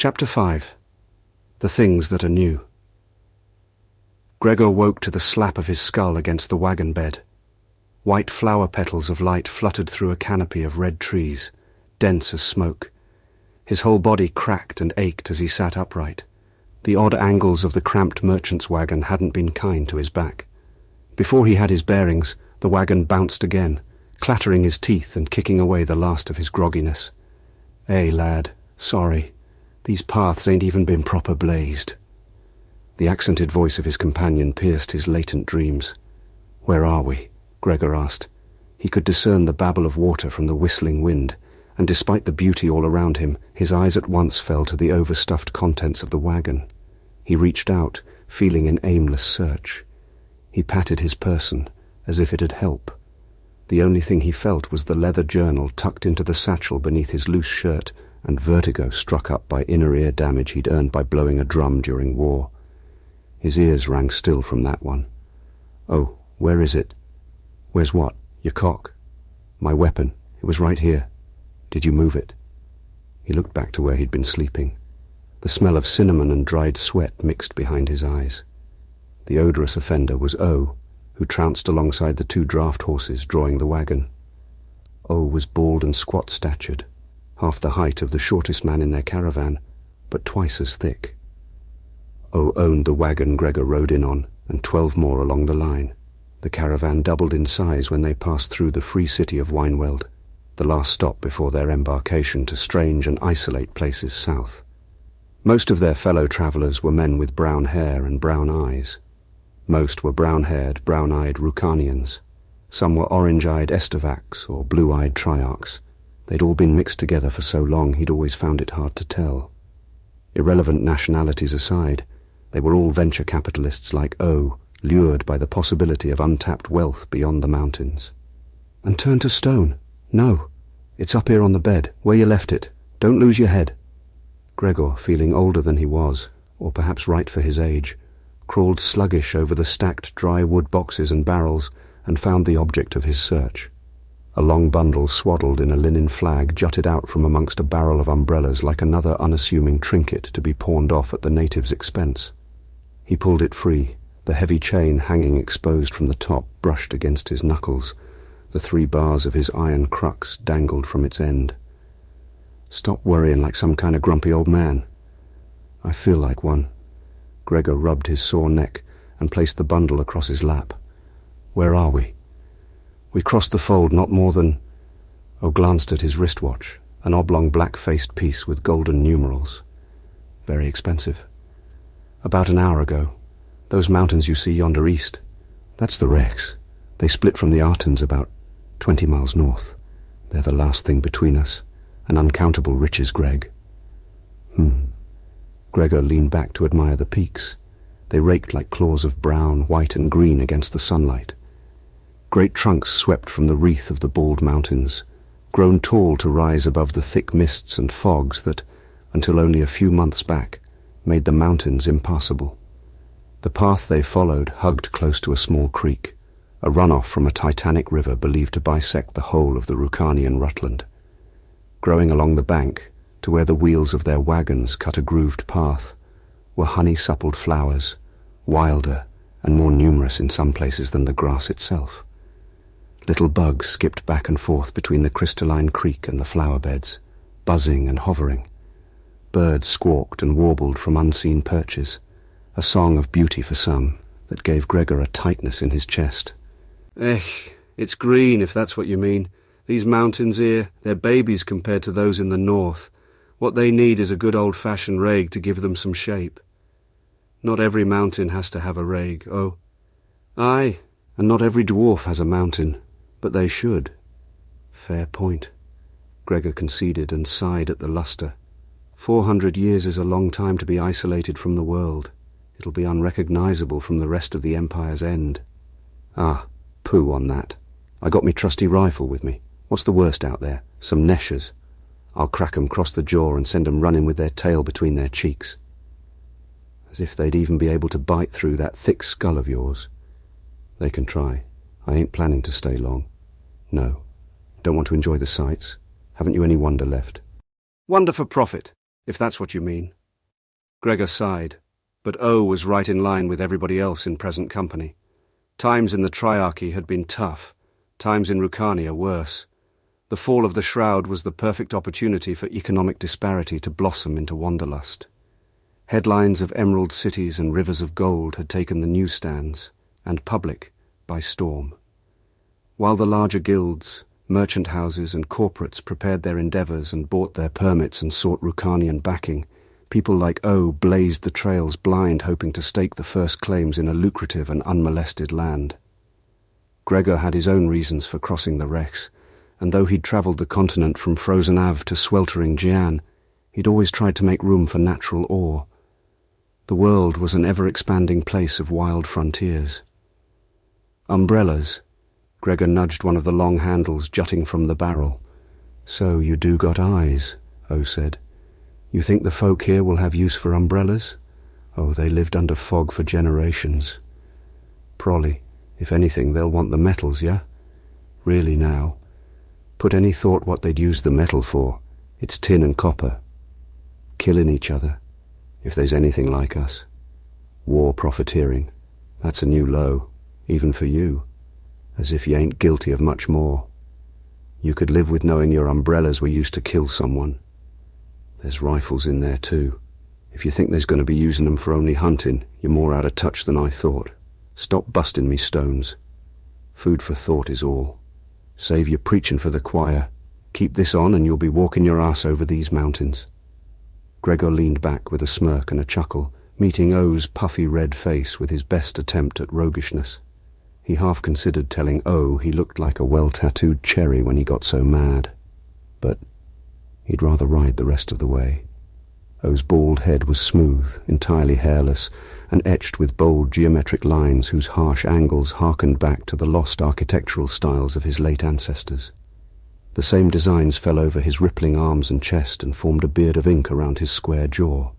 Chapter 5. The Things That Are New. Gregor woke to the slap of his skull against the wagon bed. White flower petals of light fluttered through a canopy of red trees, dense as smoke. His whole body cracked and ached as he sat upright. The odd angles of the cramped merchant's wagon hadn't been kind to his back. Before he had his bearings, the wagon bounced again, clattering his teeth and kicking away the last of his grogginess. "Hey, lad, sorry. These paths ain't even been proper blazed." The accented voice of his companion pierced his latent dreams. "Where are we?" Gregor asked. He could discern the babble of water from the whistling wind, and despite the beauty all around him, his eyes at once fell to the overstuffed contents of the wagon. He reached out, feeling in aimless search. He patted his person, as if it'd help. The only thing he felt was the leather journal tucked into the satchel beneath his loose shirt, and vertigo struck up by inner ear damage he'd earned by blowing a drum during war. His ears rang still from that one. "Oh, where is it?" "Where's what?" "Your cock." "My weapon. It was right here. Did you move it?" He looked back to where he'd been sleeping. The smell of cinnamon and dried sweat mixed behind his eyes. The odorous offender was O, who trounced alongside the two draft horses drawing the wagon. O was bald and squat-statured, half the height of the shortest man in their caravan, but twice as thick. O owned the wagon Gregor rode in on, and 12 more along the line. The caravan doubled in size when they passed through the free city of Wynweld, the last stop before their embarkation to strange and isolate places south. Most of their fellow travellers were men with brown hair and brown eyes. Most were brown-haired, brown-eyed Rukanians. Some were orange-eyed Estovaks or blue-eyed Triarchs. They'd all been mixed together for so long he'd always found it hard to tell. Irrelevant nationalities aside, they were all venture capitalists like O, lured by the possibility of untapped wealth beyond the mountains. "And turn to stone? No. It's up here on the bed, where you left it. Don't lose your head." Gregor, feeling older than he was, or perhaps right for his age, crawled sluggish over the stacked dry wood boxes and barrels and found the object of his search. A long bundle swaddled in a linen flag jutted out from amongst a barrel of umbrellas like another unassuming trinket to be pawned off at the native's expense. He pulled it free, the heavy chain hanging exposed from the top brushed against his knuckles. The 3 bars of his iron crux dangled from its end. "Stop worrying like some kind of grumpy old man." "I feel like one." Gregor rubbed his sore neck and placed the bundle across his lap. "Where are we?" "We crossed the fold not more than—" O glanced at his wristwatch, an oblong black-faced piece with golden numerals. "Very expensive." "About an hour ago. Those mountains you see yonder east, that's the Rex. They split from the Artons about 20 miles north. They're the last thing between us, and uncountable riches, Greg." Gregor leaned back to admire the peaks. They raked like claws of brown, white and green against the sunlight. Great trunks swept from the wreath of the bald mountains, grown tall to rise above the thick mists and fogs that, until only a few months back, made the mountains impassable. The path they followed hugged close to a small creek, a runoff from a titanic river believed to bisect the whole of the Rukanian Rutland. Growing along the bank, to where the wheels of their wagons cut a grooved path, were honey-suppled flowers, wilder and more numerous in some places than the grass itself. Little bugs skipped back and forth between the crystalline creek and the flower beds, buzzing and hovering. Birds squawked and warbled from unseen perches, a song of beauty for some that gave Gregor a tightness in his chest. It's green, if that's what you mean. These mountains here, they're babies compared to those in the north. What they need is a good old-fashioned rake to give them some shape. Not every mountain has to have a rake, oh. Aye, and not every dwarf has a mountain, but they should. Fair point. Gregor conceded and sighed at the lustre. 400 years is a long time to be isolated from the world. It'll be unrecognizable from the rest of the Empire's end. Ah, pooh on that. I got me trusty rifle with me. What's the worst out there? Some neshers. I'll crack 'em cross the jaw and send 'em running with their tail between their cheeks. As if they'd even be able to bite through that thick skull of yours. They can try. I ain't planning to stay long. No. Don't want to enjoy the sights. Haven't you any wonder left? Wonder for profit. if that's what you mean. Gregor sighed, but O was right in line with everybody else in present company. Times in the Triarchy had been tough, times in Rukania worse. The fall of the Shroud was the perfect opportunity for economic disparity to blossom into wanderlust. Headlines of emerald cities and rivers of gold had taken the newsstands, and public, by storm. While the larger guilds, merchant houses and corporates prepared their endeavours and bought their permits and sought Rukanian backing, people like O blazed the trails blind, hoping to stake the first claims in a lucrative and unmolested land. Gregor had his own reasons for crossing the Rex, and though he'd travelled the continent from frozen Av to sweltering Jian, he'd always tried to make room for natural awe. The world was an ever-expanding place of wild frontiers. Umbrellas. Gregor nudged one of the long handles jutting from the barrel. "So you do got eyes," O said. "You think the folk here will have use for umbrellas? Oh, they lived under fog for generations. Prolly, if anything, they'll want the metals, yeah? Really now. Put any thought what they'd use the metal for. It's tin and copper. Killing each other, if there's anything like us. War profiteering. That's a new low, even for you. As if you ain't guilty of much more. You could live with knowing your umbrellas were used to kill someone. There's rifles in there too. If you think there's going to be using them for only hunting, you're more out of touch than I thought. Stop busting me stones. Food for thought is all. Save your preaching for the choir. Keep this on and you'll be walking your ass over these mountains." Gregor leaned back with a smirk and a chuckle, meeting O's puffy red face with his best attempt at roguishness. He half considered telling O he looked like a well-tattooed cherry when he got so mad. But he'd rather ride the rest of the way. O's bald head was smooth, entirely hairless, and etched with bold geometric lines whose harsh angles harkened back to the lost architectural styles of his late ancestors. The same designs fell over his rippling arms and chest and formed a beard of ink around his square jaw.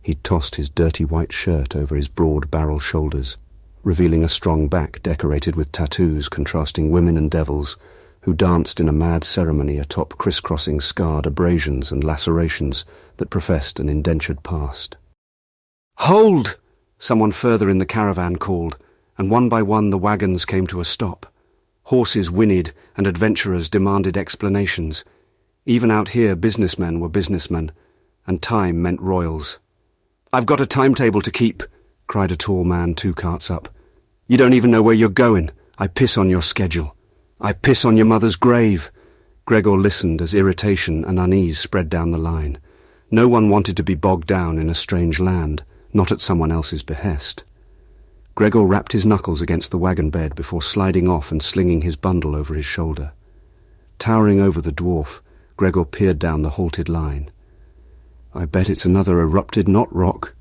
He'd tossed his dirty white shirt over his broad barrel shoulders, revealing a strong back decorated with tattoos contrasting women and devils who danced in a mad ceremony atop crisscrossing scarred abrasions and lacerations that professed an indentured past. "Hold!" someone further in the caravan called, and one by one the wagons came to a stop. Horses whinnied and adventurers demanded explanations. Even out here businessmen were businessmen, and time meant royals. "I've got a timetable to keep," cried a tall man 2 carts up. "You don't even know where you're going. I piss on your schedule. I piss on your mother's grave." Gregor listened as irritation and unease spread down the line. No one wanted to be bogged down in a strange land, not at someone else's behest. Gregor rapped his knuckles against the wagon bed before sliding off and slinging his bundle over his shoulder. Towering over the dwarf, Gregor peered down the halted line. "I bet it's another erupted knot rock,"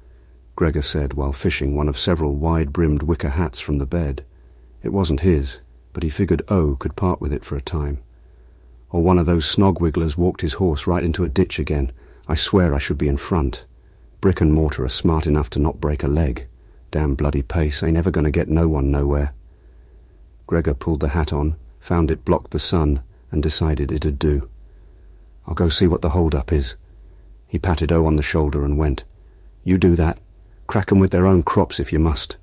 Gregor said while fishing one of several wide-brimmed wicker hats from the bed. It wasn't his, but he figured O could part with it for a time. Or one of those snog-wigglers walked his horse right into a ditch again. I swear I should be in front. Brick and mortar are smart enough to not break a leg. Damn bloody pace, ain't ever going to get no one nowhere. Gregor pulled the hat on, found it blocked the sun, and decided it'd do. "I'll go see what the hold-up is." He patted O on the shoulder and went. "You do that. Crack 'em with their own crops if you must."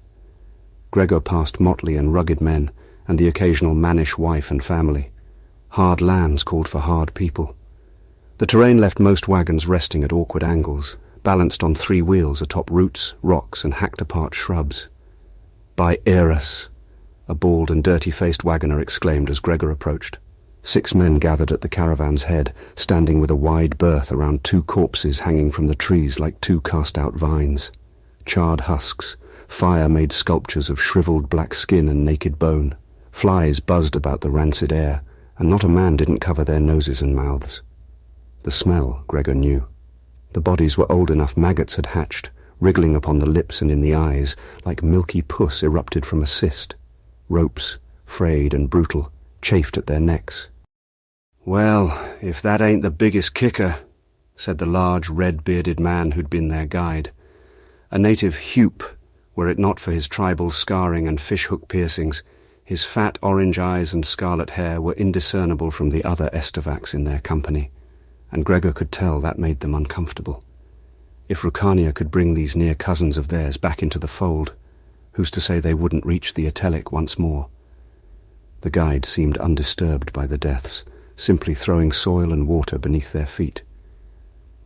Gregor passed motley and rugged men, and the occasional mannish wife and family. Hard lands called for hard people. The terrain left most wagons resting at awkward angles, balanced on 3 wheels atop roots, rocks, and hacked-apart shrubs. "By Eris!" a bald and dirty-faced wagoner exclaimed as Gregor approached. 6 men gathered at the caravan's head, standing with a wide berth around 2 corpses hanging from the trees like 2 cast-out vines. Charred husks, fire made sculptures of shriveled black skin and naked bone. Flies buzzed about the rancid air, and not a man didn't cover their noses and mouths. The smell, Gregor knew. The bodies were old enough maggots had hatched, wriggling upon the lips and in the eyes, like milky pus erupted from a cyst. Ropes, frayed and brutal, chafed at their necks. "Well, if that ain't the biggest kicker," said the large, red-bearded man who'd been their guide. A native Hupe, were it not for his tribal scarring and fish-hook piercings, his fat orange eyes and scarlet hair were indiscernible from the other Estovaks in their company. and Gregor could tell that made them uncomfortable. If Rukania could bring these near cousins of theirs back into the fold, who's to say they wouldn't reach the Atelic once more? The guide seemed undisturbed by the deaths, simply throwing soil and water beneath their feet.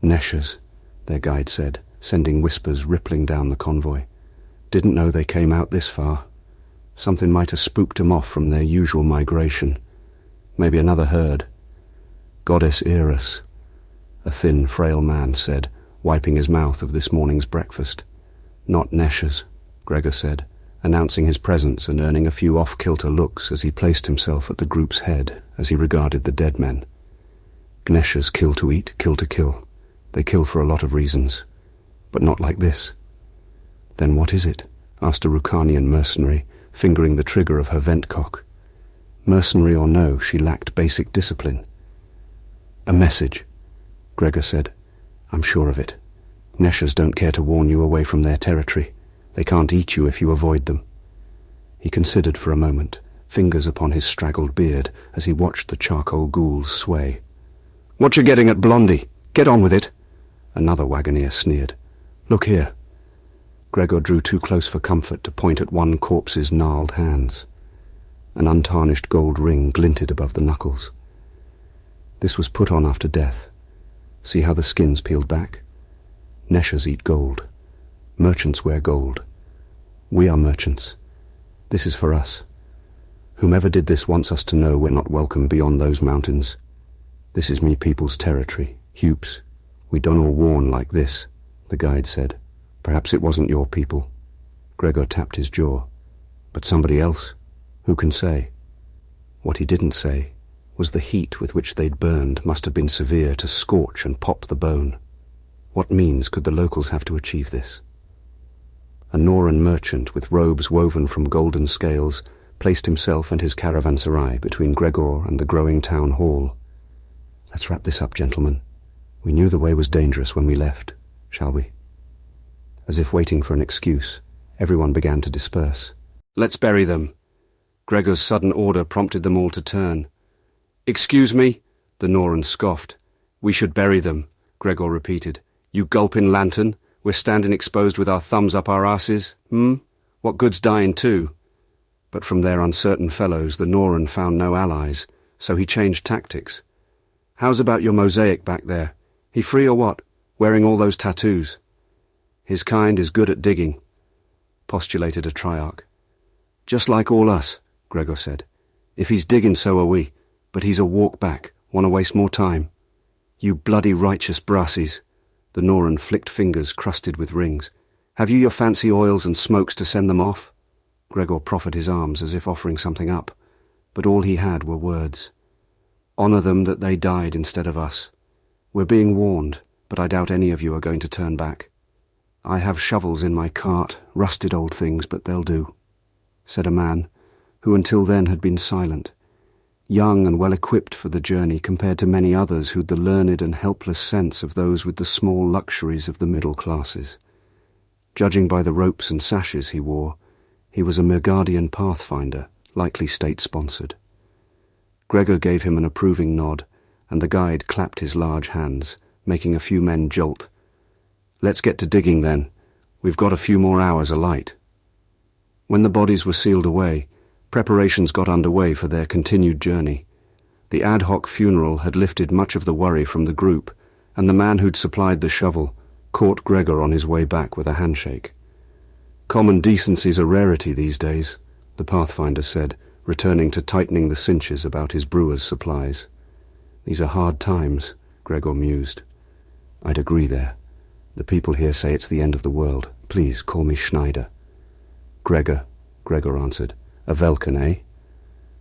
Neshers, their guide said, sending whispers rippling down the convoy. Didn't know they came out this far. Something might have spooked them off from their usual migration. Maybe another herd. Goddess Eris, a thin, frail man said, wiping his mouth of this morning's breakfast. Not Neshers, Gregor said, announcing his presence and earning a few off-kilter looks as he placed himself at the group's head as he regarded the dead men. Gneshers kill to eat, kill to kill. They kill for a lot of reasons, but not like this. Then what is it? Asked a Rukanian mercenary, fingering the trigger of her ventcock. Mercenary or no, she lacked basic discipline. A message, Gregor said. I'm sure of it. Neshers don't care to warn you away from their territory. They can't eat you if you avoid them. He considered for a moment, fingers upon his straggled beard, as he watched the charcoal ghouls sway. What you getting at, Blondie? Get on with it. Another wagoneer sneered. Look here. Gregor drew too close for comfort to point at one corpse's gnarled hands. An untarnished gold ring glinted above the knuckles. This was put on after death. See how the skin's peeled back? Neshers eat gold. Merchants wear gold. We are merchants. This is for us. Whomever did this wants us to know we're not welcome beyond those mountains. This is me people's territory, Hupes. We don't all warn like this, the guide said. Perhaps it wasn't your people. Gregor tapped his jaw. But somebody else? Who can say? What he didn't say was the heat with which they'd burned must have been severe to scorch and pop the bone. What means could the locals have to achieve this? A Norran merchant with robes woven from golden scales placed himself and his caravanserai between Gregor and the growing town hall. Let's wrap this up, gentlemen. We knew the way was dangerous when we left, shall we? As if waiting for an excuse, everyone began to disperse. Let's bury them. Gregor's sudden order prompted them all to turn. Excuse me, the Norran scoffed. We should bury them, Gregor repeated. You gulping lantern, we're standing exposed with our thumbs up our asses, What good's dying too? But from their uncertain fellows the Norran found no allies, so he changed tactics. How's about your mosaic back there? He free or what? Wearing all those tattoos? His kind is good at digging, postulated a triarch. Just like all us, Gregor said. If he's digging, so are we. But he's a walk back. Want to waste more time? You bloody righteous brassies. The Norran flicked fingers crusted with rings. Have you your fancy oils and smokes to send them off? Gregor proffered his arms as if offering something up, but all he had were words. Honour them that they died instead of us. We're being warned, but I doubt any of you are going to turn back. I have shovels in my cart, rusted old things, but they'll do, said a man, who until then had been silent, young and well-equipped for the journey compared to many others who'd the learned and helpless sense of those with the small luxuries of the middle classes. Judging by the ropes and sashes he wore, he was a Mirgardian pathfinder, likely state-sponsored. Gregor gave him an approving nod, and the guide clapped his large hands, making a few men jolt. Let's get to digging then. We've got a few more hours alight. When the bodies were sealed away, preparations got underway for their continued journey. The ad hoc funeral had lifted much of the worry from the group, and the man who'd supplied the shovel caught Gregor on his way back with a handshake. Common decency's a rarity these days, the Pathfinder said, returning to tightening the cinches about his brewer's supplies. These are hard times, Gregor mused. I'd agree there. The people here say it's the end of the world. Please call me Schneider. Gregor answered. A Velkan, eh?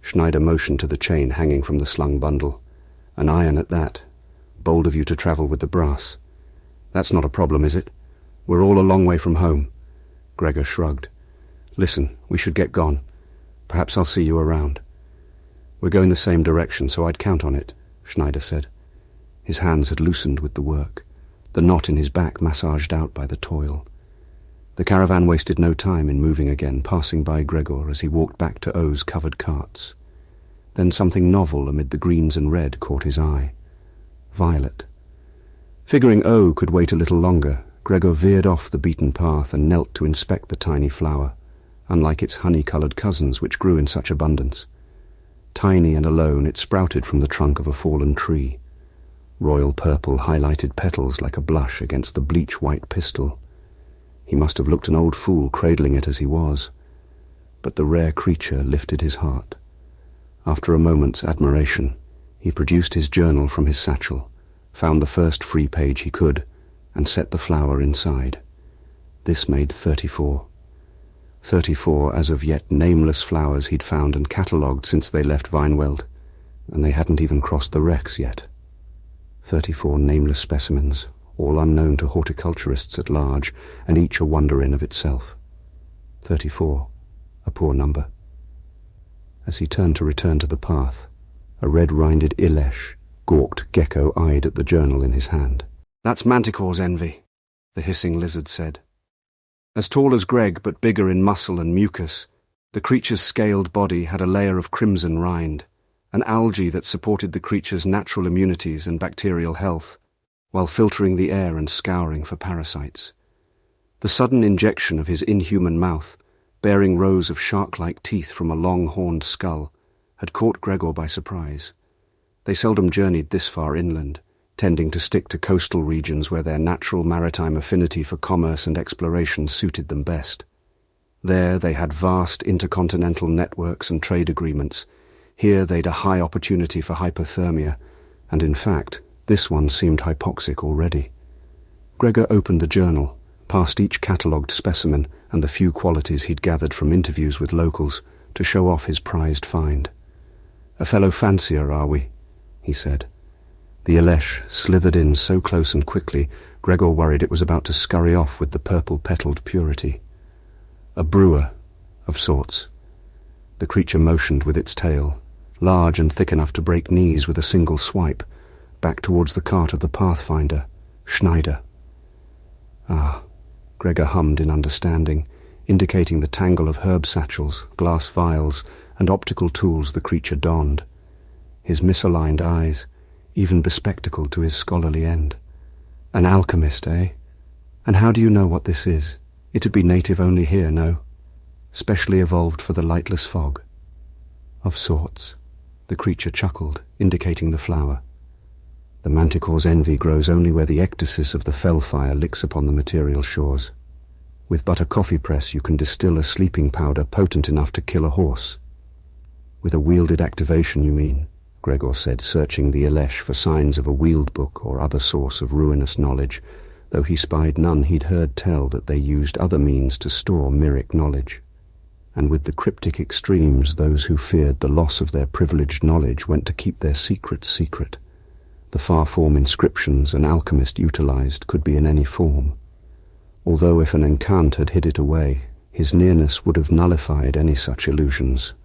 Schneider motioned to the chain hanging from the slung bundle. An iron at that. Bold of you to travel with the brass. That's not a problem, is it? We're all a long way from home. Gregor shrugged. Listen, we should get gone. Perhaps I'll see you around. We're going the same direction, so I'd count on it, Schneider said. His hands had loosened with the work, the knot in his back massaged out by the toil. The caravan wasted no time in moving again, passing by Gregor as he walked back to O's covered carts. Then something novel amid the greens and red caught his eye. Violet, Figuring O could wait a little longer, Gregor veered off the beaten path and knelt to inspect the tiny flower, unlike its honey-coloured cousins which grew in such abundance. Tiny and alone, it sprouted from the trunk of a fallen tree. Royal purple highlighted petals like a blush against the bleach-white pistil. He must have looked an old fool cradling it as he was. But the rare creature lifted his heart. After a moment's admiration, he produced his journal from his satchel, found the first free page he could, and set the flower inside. This made 34. 34 as of yet nameless flowers he'd found and catalogued since they left Vineweld, and they hadn't even crossed the wrecks yet. 34 nameless specimens, all unknown to horticulturists at large, and each a wonder in of itself. 34, a poor number. As he turned to return to the path, a red-rinded Ilesh gawked gecko-eyed at the journal in his hand. "That's Manticore's envy," the hissing lizard said. As tall as Greg, but bigger in muscle and mucus, the creature's scaled body had a layer of crimson rind, an algae that supported the creature's natural immunities and bacterial health, while filtering the air and scouring for parasites. The sudden injection of his inhuman mouth, bearing rows of shark-like teeth from a long-horned skull, had caught Gregor by surprise. They seldom journeyed this far inland, tending to stick to coastal regions where their natural maritime affinity for commerce and exploration suited them best. There they had vast intercontinental networks and trade agreements. Here they'd a high opportunity for hypothermia, and in fact, this one seemed hypoxic already. Gregor opened the journal, past each catalogued specimen and the few qualities he'd gathered from interviews with locals, to show off his prized find. "A fellow fancier, are we?" he said. The Ilesh slithered in so close and quickly, Gregor worried it was about to scurry off with the purple-petaled purity. "A brewer, of sorts." The creature motioned with its tail, large and thick enough to break knees with a single swipe, back towards the cart of the Pathfinder, Schneider. "Ah," Gregor hummed in understanding, indicating the tangle of herb satchels, glass vials, and optical tools the creature donned. His misaligned eyes, even bespectacled to his scholarly end. "An alchemist, eh? And how do you know what this is? It'd be native only here, no? Specially evolved for the lightless fog?" "Of sorts," the creature chuckled, indicating the flower. "The Manticore's envy grows only where the ectasis of the fell fire licks upon the material shores. With but a coffee press you can distill a sleeping powder potent enough to kill a horse." "With a wielded activation, you mean?" Gregor said, searching the Ilesh for signs of a wield book or other source of ruinous knowledge, though he spied none he'd heard tell that they used other means to store myric knowledge. And with the cryptic extremes, those who feared the loss of their privileged knowledge went to keep their secrets secret. The far-form inscriptions an alchemist utilized could be in any form. Although if an encant had hid it away, his nearness would have nullified any such illusions.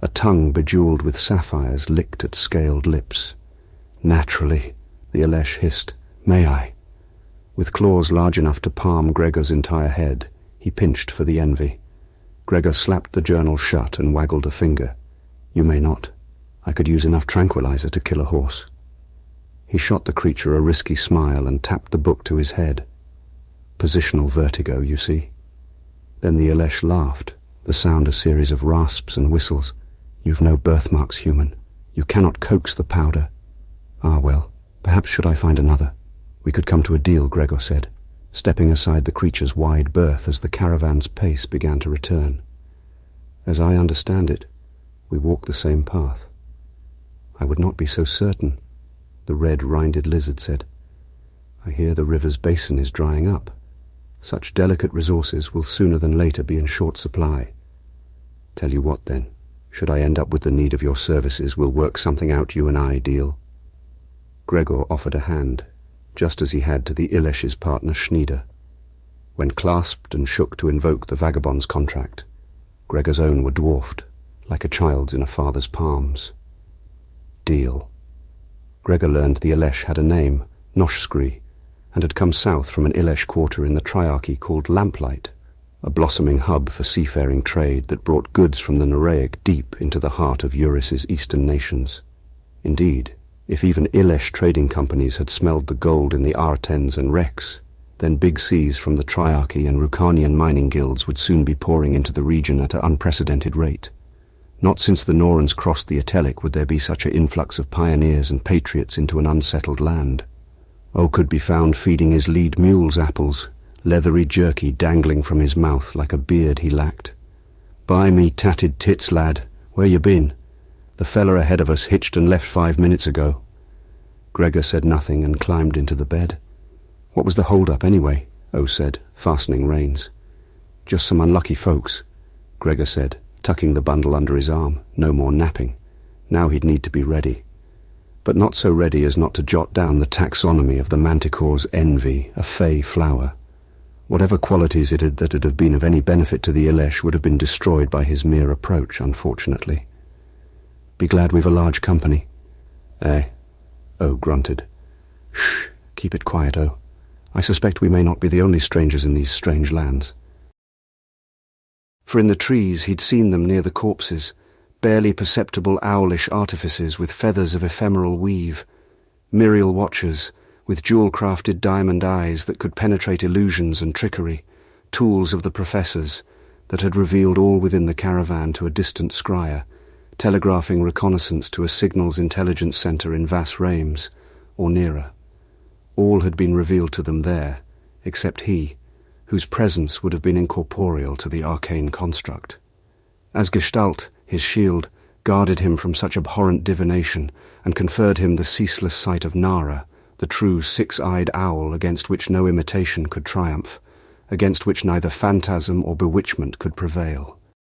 A tongue bejeweled with sapphires licked at scaled lips. "Naturally," the Ilesh hissed. "May I?" With claws large enough to palm Gregor's entire head, he pinched for the envy. Gregor slapped the journal shut and waggled a finger. "You may not. I could use enough tranquilizer to kill a horse." He shot the creature a risky smile and tapped the book to his head. "Positional vertigo, you see." Then the Ilesh laughed, the sound a series of rasps and whistles. "You've no birthmarks, human. You cannot coax the powder." "Ah, well, perhaps should I find another? We could come to a deal," Gregor said, stepping aside the creature's wide berth as the caravan's pace began to return. "As I understand it, we walk the same path." "I would not be so certain," the red-rinded lizard said. "I hear the river's basin is drying up. Such delicate resources will sooner than later be in short supply. Tell you what, then. Should I end up with the need of your services, we'll work something out, you and I, deal?" Gregor offered a hand, just as he had to the Ilesh's partner Schneider. When clasped and shook to invoke the vagabond's contract, Gregor's own were dwarfed, like a child's in a father's palms. Deal. Gregor learned the Ilesh had a name, Noshskri, and had come south from an Ilesh quarter in the Triarchy called Lamplight, a blossoming hub for seafaring trade that brought goods from the Noraic deep into the heart of Eurys's eastern nations. Indeed, If even Ilesh trading companies had smelled the gold in the Artens and Rex, then big seas from the Triarchy and Rukanian mining guilds would soon be pouring into the region at an unprecedented rate. Not since the Norans crossed the Atelic would there be such an influx of pioneers and patriots into an unsettled land. O could be found feeding his lead mules apples, leathery jerky dangling from his mouth like a beard he lacked. "By me tatted tits, lad, where you been? The feller ahead of us hitched and left 5 minutes ago." Gregor said nothing and climbed into the bed. "What was the hold-up anyway?" O said, fastening reins. "Just some unlucky folks," Gregor said, tucking the bundle under his arm. No more napping. Now he'd need to be ready. But not so ready as not to jot down the taxonomy of the manticore's envy, a fey flower. Whatever qualities it had that had been of any benefit to the Ilesh would have been destroyed by his mere approach, unfortunately. "Be glad we've a large company." "Eh," O grunted. "Shh, keep it quiet, O. I suspect we may not be the only strangers in these strange lands." For in the trees he'd seen them near the corpses, barely perceptible owlish artifices with feathers of ephemeral weave, Miriel watchers with jewel-crafted diamond eyes that could penetrate illusions and trickery, tools of the professors that had revealed all within the caravan to a distant scryer, telegraphing reconnaissance to a signals intelligence centre in Vas Reims, or nearer. All had been revealed to them there, except he, whose presence would have been incorporeal to the arcane construct. As Gestalt, his shield, guarded him from such abhorrent divination and conferred him the ceaseless sight of Nara, the true six-eyed owl against which no imitation could triumph, against which neither phantasm or bewitchment could prevail.